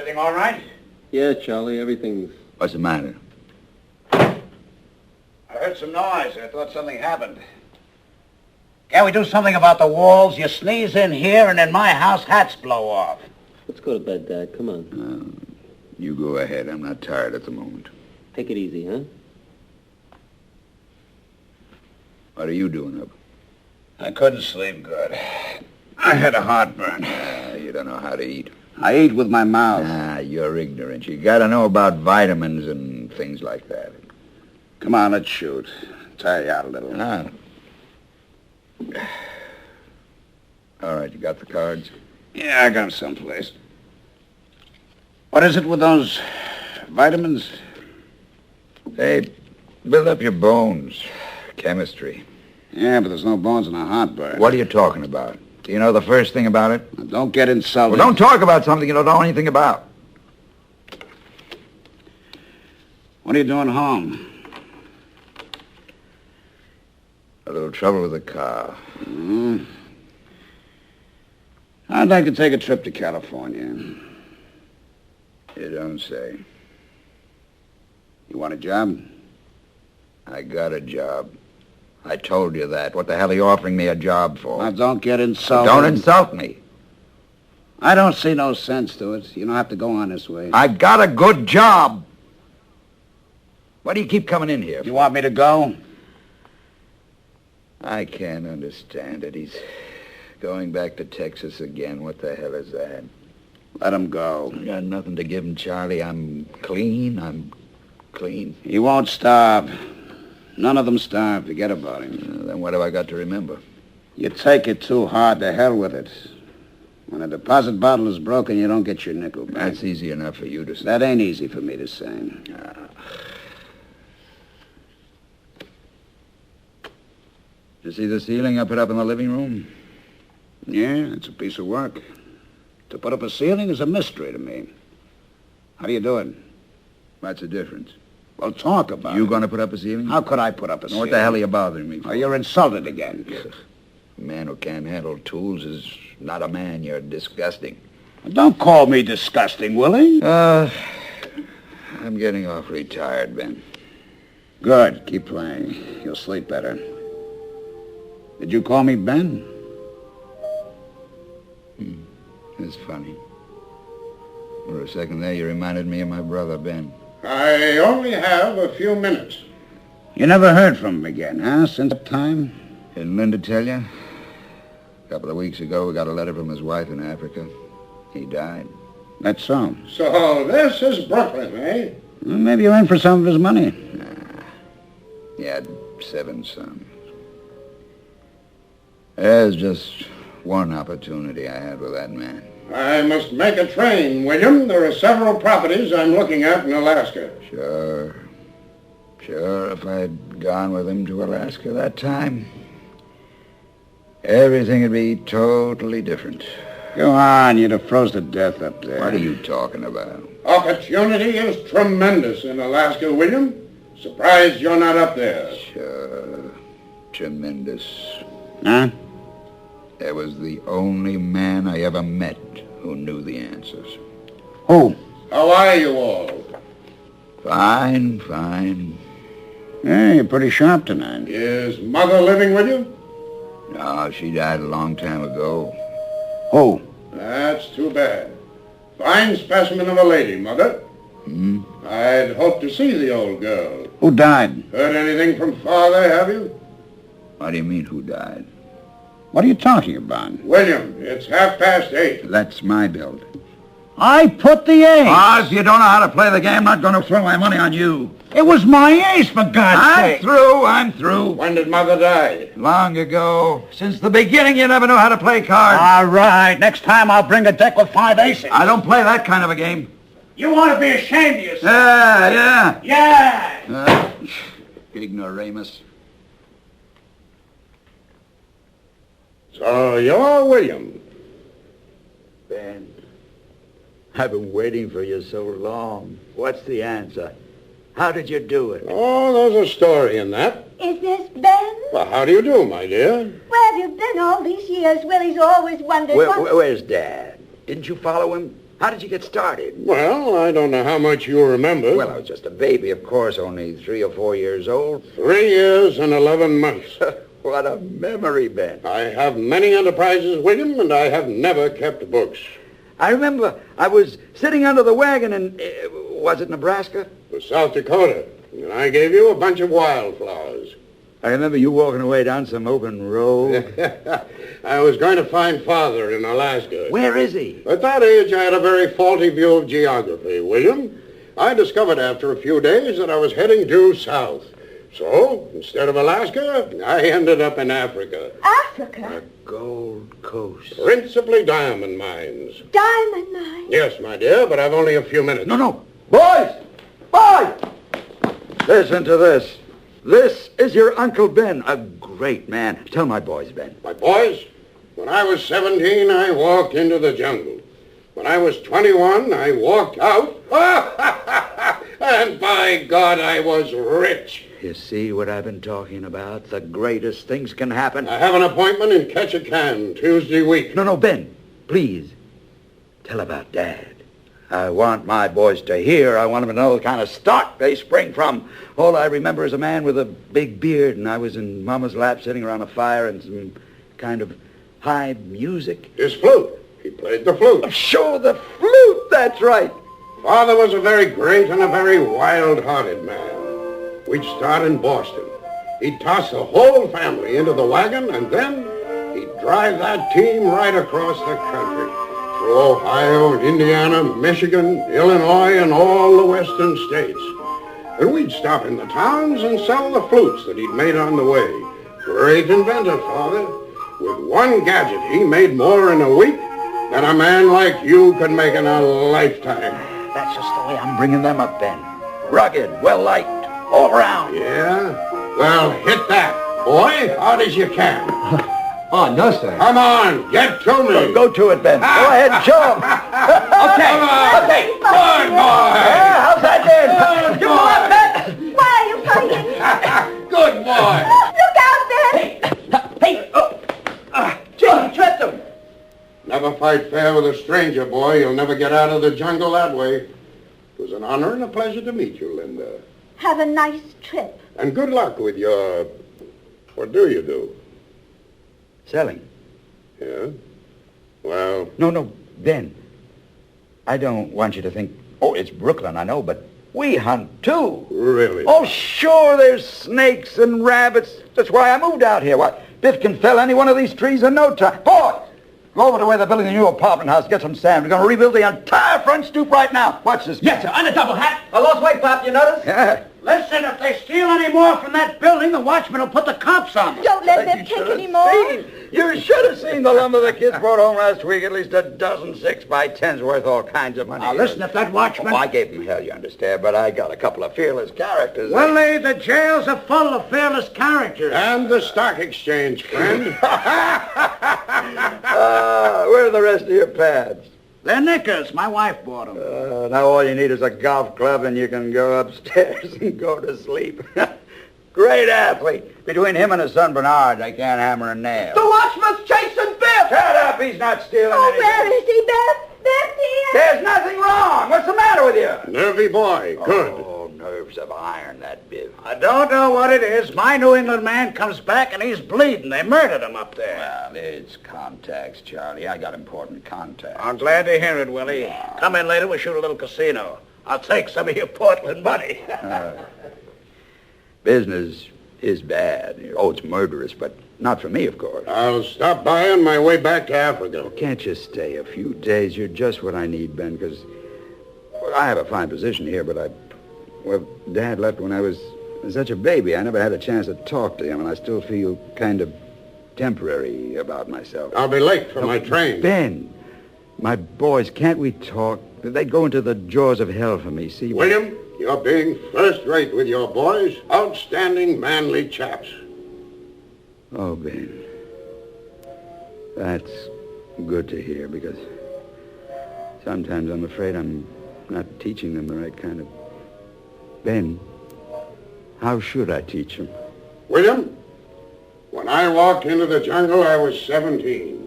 Everything all right? Yeah, Charlie, everything's... What's the matter? I heard some noise. I thought something happened. Can't we do something about the walls? You sneeze in here, and in my house, hats blow off. Let's go to bed, Dad. Come on. You go ahead. I'm not tired at the moment. Take it easy, huh? What are you doing up? I couldn't sleep good. I had a heartburn. You don't know how to eat. I eat with my mouth. You're ignorant. You got to know about vitamins and things like that. Come on, let's shoot. Tire you out a little. All right, you got the cards? Yeah, I got them someplace. What is it with those vitamins? They build up your bones. Chemistry. Yeah, but there's no bones in a heartburn. What are you talking about? Do you know the first thing about it? Now, don't get insulted. Well, don't talk about something you don't know anything about. What are you doing home? A little trouble with the car. I'd like to take a trip to California. You don't say. You want a job? I got a job. I told you that. What the hell are you offering me a job for? Now, don't get insulted. Don't insult me. I don't see no sense to it. You don't have to go on this way. I got a good job. Why do you keep coming in here? You want me to go? I can't understand it. He's going back to Texas again. What the hell is that? Let him go. I got nothing to give him, Charlie. I'm clean. He won't starve. None of them starve. Forget about him. Then what have I got to remember? You take it too hard. To hell with it. When a deposit bottle is broken, you don't get your nickel back. That's easy enough for you to say. That ain't easy for me to say. You see the ceiling I put up in the living room? Yeah, it's a piece of work. To put up a ceiling is a mystery to me. How do you do it? What's the difference? Well, talk about it. You going to put up a ceiling? How could I put up a ceiling? What the hell are you bothering me for? Oh, you're insulted again. A man who can't handle tools is not a man. You're disgusting. Don't call me disgusting, Willie. I'm getting awfully tired, Ben. Good. Keep playing. You'll sleep better. Did you call me Ben? That's funny. For a second there, you reminded me of my brother, Ben. I only have a few minutes. You never heard from him again, huh, since that time? Didn't Linda tell you? A couple of weeks ago, we got a letter from his wife in Africa. He died. That's so. So this is Brooklyn, eh? Well, maybe you're in for some of his money. He had 7 sons. There's just one opportunity I had with that man. I must make a train, William. There are several properties I'm looking at in Alaska. Sure, if I'd gone with him to Alaska that time, everything would be totally different. Go on, you'd have froze to death up there. What are you talking about? Opportunity is tremendous in Alaska, William. Surprised you're not up there. Sure, tremendous. Huh? There was the only man I ever met who knew the answers. Who? How are you all? Fine. Yeah, you're pretty sharp tonight. Is Mother living with you? No, she died a long time ago. Who? That's too bad. Fine specimen of a lady, Mother. I'd hoped to see the old girl. Who died? Heard anything from Father, have you? What do you mean, who died? What are you talking about? William, it's 8:30. That's my build. I put the ace. If you don't know how to play the game, I'm not going to throw my money on you. It was my ace, for God's sake. I'm through. When did Mother die? Long ago. Since the beginning, you never knew how to play cards. All right, next time I'll bring a deck with 5 aces. I don't play that kind of a game. You want to be ashamed of yourself? Yeah. Yeah. Ignoramus. So you're William. Ben, I've been waiting for you so long. What's the answer? How did you do it? Oh, there's a story in that. Is this Ben? Well, how do you do, my dear? Where have you been all these years? Willie's always wondered Where's Dad? Didn't you follow him? How did you get started? Well, I don't know how much you remember. Well, I was just a baby, of course, only 3 or 4 years old. 3 years and 11 months. What a memory, Ben. I have many enterprises, William, and I have never kept books. I remember I was sitting under the wagon in, was it Nebraska? For South Dakota, and I gave you a bunch of wildflowers. I remember you walking away down some open road. I was going to find Father in Alaska. Where is he? At that age, I had a very faulty view of geography, William. I discovered after a few days that I was heading due south. So, instead of Alaska, I ended up in Africa. Africa? The Gold Coast. Principally diamond mines. Diamond mine? Yes, my dear, but I've only a few minutes. No. Boys! Boys! Listen to this. This is your Uncle Ben, a great man. Tell my boys, Ben. My boys, when I was 17, I walked into the jungle. When I was 21, I walked out. And by God, I was rich. You see what I've been talking about? The greatest things can happen. I have an appointment in Ketchikan Tuesday week. No, Ben, please. Tell about Dad. I want my boys to hear. I want them to know the kind of stock they spring from. All I remember is a man with a big beard, and I was in Mama's lap sitting around a fire and some kind of high music. His flute. He played the flute. Sure, the flute, that's right. Father was a very great and a very wild-hearted man. We'd start in Boston. He'd toss the whole family into the wagon, and then he'd drive that team right across the country. Through Ohio, Indiana, Michigan, Illinois, and all the western states. And we'd stop in the towns and sell the flutes that he'd made on the way. Great inventor, Father. With one gadget, he made more in a week than a man like you could make in a lifetime. That's just the way I'm bringing them up, Ben. Rugged, well-liked, all around. Yeah? Well, hit that, boy, hard as you can. Oh, no, sir. Come on, get to me. Go to it, Ben. Go ahead, show 'em. Okay. Okay. Good boy. Yeah, how's that, Ben? Good Give 'em up, Ben. Why are you fighting? Good boy. Look out, Ben! Hey, Jim, you tripped him. Never fight fair with a stranger, boy. You'll never get out of the jungle that way. It was an honor and a pleasure to meet you, Linda. Have a nice trip. And good luck with your... What do you do? Selling. Yeah? Well... No, Ben. I don't want you to think, oh, it's Brooklyn, I know, but we hunt, too. Really? Oh, sure, there's snakes and rabbits. That's why I moved out here. What, Biff can fell any one of these trees in no time. Boys, go over to where they're building the new apartment house, get some sand. We're going to rebuild the entire front stoop right now. Watch this. Yes, sir. On the double hat. I lost weight, Pop, you notice? Yeah. Listen, if they steal any more from that building, the watchman will put the cops on them. Don't let them take any more. You should have seen the lumber the kids brought home last week. At least a dozen 6x10s worth all kinds of money. Now, listen, if that watchman... Oh, I gave them hell, you understand, but I got a couple of fearless characters. Willie, the jails are full of fearless characters. And the stock exchange, friend. Where are the rest of your pads? They're knickers. My wife bought them. Now all you need is a golf club and you can go upstairs and go to sleep. Great athlete. Between him and his son Bernard, they can't hammer a nail. The watchman's chasing Biff. Shut up, he's not stealing Oh, anything. where is he, Beth? Beth, dear? There's nothing wrong. What's the matter with you? Nervy boy. Good. Oh, nerves of iron, that Biff. I don't know what it is. My New England man comes back and he's bleeding. They murdered him up there. Well, it's contacts, Charlie. I got important contacts. I'm glad to hear it, Willie. Come in later, we'll shoot a little casino. I'll take some of your Portland money. Business is bad. Oh, it's murderous, but not for me, of course. I'll stop by on my way back to Africa. Can't you stay a few days? You're just what I need, Ben, because I have a fine position here, but Dad left when I was such a baby. I never had a chance to talk to him, and I still feel kind of temporary about myself. I'll be late for my train. Ben, my boys, can't we talk? They'd go into the jaws of hell for me, see? William, you're being first-rate with your boys. Outstanding, manly chaps. Oh, Ben, that's good to hear, because sometimes I'm afraid I'm not teaching them the right kind of... Ben, how should I teach them? William, when I walked into the jungle, I was 17.